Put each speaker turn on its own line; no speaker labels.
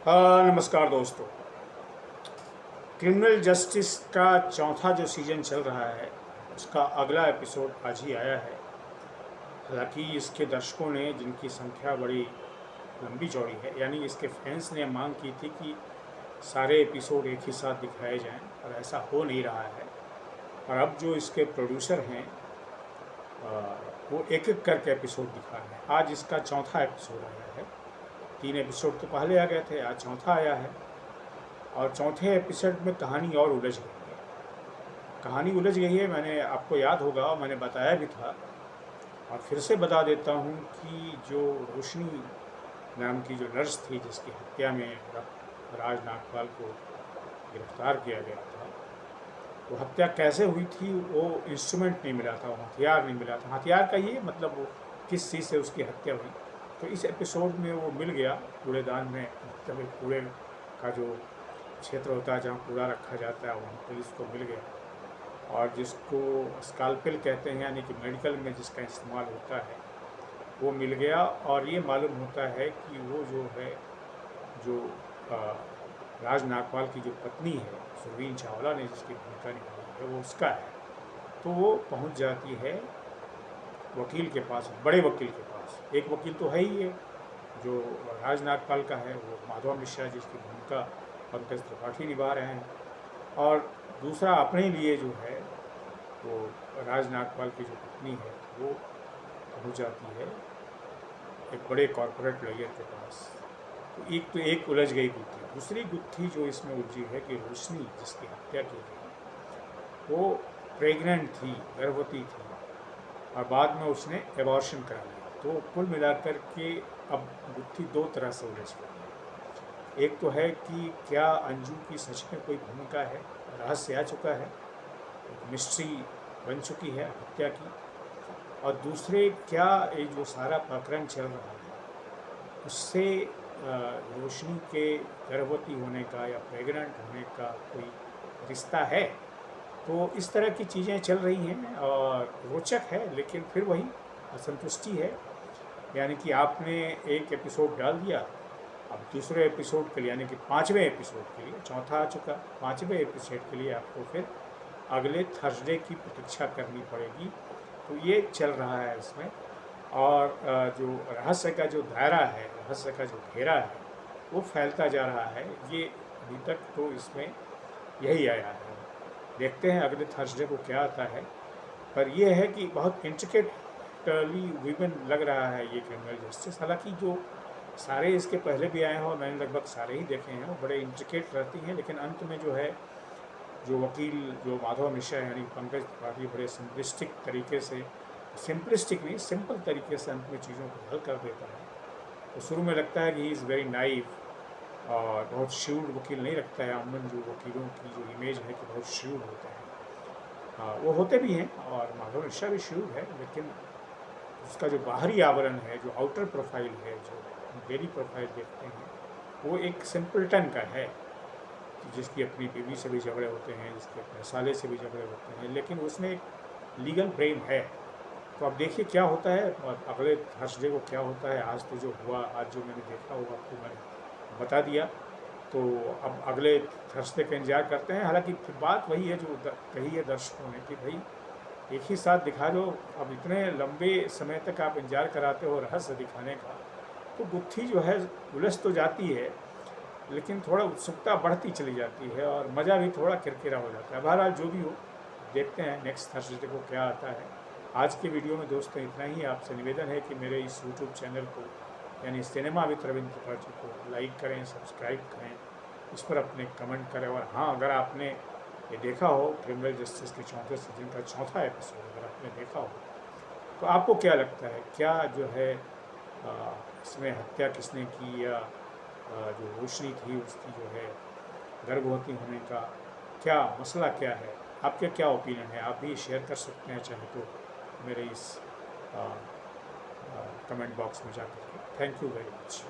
नमस्कार दोस्तों। Criminal justice का चौथा जो सीज़न चल रहा है उसका अगला एपिसोड आज ही आया है। हालांकि इसके दर्शकों ने, जिनकी संख्या बड़ी लंबी चौड़ी है, यानी इसके फैंस ने मांग की थी कि सारे एपिसोड एक ही साथ दिखाए जाएं, और ऐसा हो नहीं रहा है। और अब जो इसके प्रोड्यूसर हैं वो एक एक करके एपिसोड दिखा रहे हैं। आज इसका चौथा एपिसोड आया है। 3 एपिसोड तो पहले आ गए थे, आज चौथा आया है। और चौथे एपिसोड में कहानी और उलझ गई है। कहानी उलझ गई है, मैंने, आपको याद होगा, मैंने बताया भी था और फिर से बता देता हूँ कि जो रोशनी नाम की जो नर्स थी जिसकी हत्या में राज नागपाल को गिरफ्तार किया गया था, वो हत्या कैसे हुई थी, वो इंस्ट्रूमेंट नहीं मिला था, वो हथियार नहीं मिला था। हथियार का ये मतलब वो किस चीज़ से उसकी हत्या हुई, तो इस एपिसोड में वो मिल गया कूड़ेदान में। मतलब एक कूड़े का जो क्षेत्र होता है जहाँ कूड़ा रखा जाता है, वहाँ पुलिस को मिल गया। और जिसको स्काल्पेल कहते हैं, यानी कि मेडिकल में जिसका इस्तेमाल होता है, वो मिल गया। और ये मालूम होता है कि वो जो है, जो राज नागपाल की जो पत्नी है सुरवीन चावला ने जिसकी भूमिका निभाई है, वो उसका है। तो वो पहुंच जाती है वकील के पास, बड़े वकील के पास। एक वकील तो है ही है जो राज नागपाल का है, वो माधव मिश्रा जिसकी भूमिका पंकज त्रिपाठी निभा रहे हैं। और दूसरा अपने लिए जो है वो राज नागपाल की जो पत्नी है वो पहुंच जाती है एक बड़े कॉरपोरेट लॉयर के पास। तो एक उलझ गई गुत्थी। दूसरी गुत्थी जो इसमें उलझी है कि रोशनी जिसकी हत्या की गई वो प्रेग्नेंट थी, गर्भवती थी, और बाद में उसने एबॉर्शन करा लिया। तो कुल मिलाकर के अब गुत्थी दो तरह से उलझ गई। एक तो है कि क्या अंजू की सच में कोई भूमिका है, रहस्य आ चुका है, मिस्ट्री बन चुकी है हत्या की। और दूसरे, क्या ये जो सारा प्रकरण चल रहा है उससे रोशनी के गर्भवती होने का या प्रेग्नेंट होने का कोई रिश्ता है। तो इस तरह की चीज़ें चल रही हैं और रोचक है, लेकिन फिर वही असंतुष्टि है। यानी कि आपने एक एपिसोड डाल दिया, अब दूसरे एपिसोड के लिए, यानी कि 5वें एपिसोड के लिए, चौथा आ चुका, 5वें एपिसोड के लिए आपको फिर अगले थर्सडे की प्रतीक्षा करनी पड़ेगी। तो ये चल रहा है इसमें। और जो रहस्य का जो दायरा है, रहस्य का जो घेरा है, वो फैलता जा रहा है। ये अभी तक तो इसमें यही आया है। देखते हैं अगले थर्सडे को क्या आता है। पर यह है कि बहुत इंट्रिकेटली वीवन लग रहा है ये क्रिमिनल जस्टिस। हालांकि जो सारे इसके पहले भी आए हैं और मैंने लगभग सारे ही देखे हैं, वो बड़े इंट्रिकेट रहती हैं, लेकिन अंत में जो है, जो वकील जो माधव मिश्रा यानी पंकज त्रिपाठी बड़े सिंपलिस्टिक तरीके से, सिंपलिस्टिक नहीं, सिंपल तरीके से अंत में चीज़ों को हल कर देता है। तो शुरू में लगता है कि ही इज़ वेरी नाइव और बहुत श्यूड वकील नहीं रखता है। अमूमन जो वकीलों की जो इमेज है कि बहुत श्यूड होते हैं, वो होते भी हैं, और माधव मिश्रा भी श्यूड है, लेकिन उसका जो बाहरी आवरण है, जो आउटर प्रोफाइल है, जो डेली प्रोफाइल देखते हैं, वो एक सिंपल्टन का है, जिसकी अपनी बीवी से भी झगड़े होते हैं, जिसके अपने साले से भी झगड़े होते हैं, लेकिन उसमें एक लीगल ब्रेन है। तो अब देखिए क्या होता है और अगले थर्सडे को क्या होता है। आज तो जो हुआ, आज जो मैंने देखा वो आपको मैंने बता दिया। तो अब अगले थर्सडे का इंतजार करते हैं। हालांकि फिर बात वही है जो कही है दर्शकों ने कि भाई एक ही साथ दिखा दो। अब इतने लंबे समय तक आप इंतजार कराते हो रहस्य दिखाने का, तो गुत्थी जो है उलझ तो जाती है, लेकिन थोड़ा उत्सुकता बढ़ती चली जाती है और मज़ा भी थोड़ा किरकिरा हो जाता है। बहरहाल जो भी हो, देखते हैं नेक्स्ट थर्सडे को क्या आता है। आज के वीडियो में दोस्तों इतना ही। आपसे निवेदन है कि मेरे इस यूट्यूब चैनल को, यानी सिनेमा विद रविंद्र त्रिपाठी को लाइक करें, सब्सक्राइब करें, इस पर अपने कमेंट करें। और हाँ, अगर आपने ये देखा हो क्रिमिनल जस्टिस के चौथे सीजन का चौथा एपिसोड अगर आपने देखा हो, तो आपको क्या लगता है, क्या जो है इसमें हत्या किसने की, या जो रोशनी थी उसकी जो है गर्भवती होने का क्या मसला क्या है? आपके क्या ओपिनियन है? आप भी शेयर कर सकते हैं चाहे तो मेरे इस कमेंट बॉक्स में जाकर के। Thank you very much.